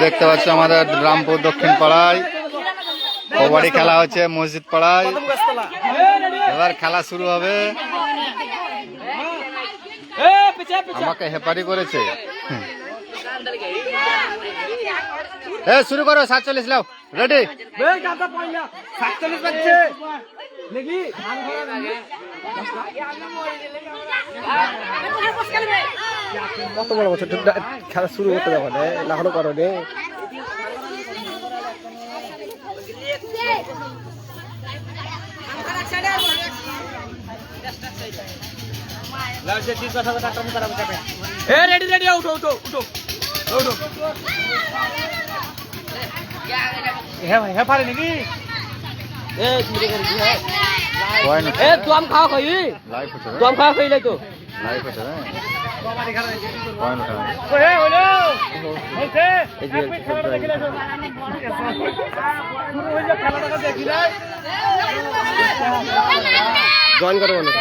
দেখতে পাচ্ছ আমাদের রামপুর দক্ষিণ পাড়ায় কবাডি খেলা হচ্ছে মসজিদ পাড়ায়। এবার খেলা শুরু হবে। আমাকে হেপারি করেছে। শুরু করো 47 লাও রেডি। কত বড় বছর খেলা শুরু করতে যাবো না এখনো করো নি। রেডি রেডি উঠো উঠো উঠো উঠো। হ্যাঁ পারে নাকি তুম খাওয়া খাই তুম খাওয়া খাই লাই তো জয়েন করবো না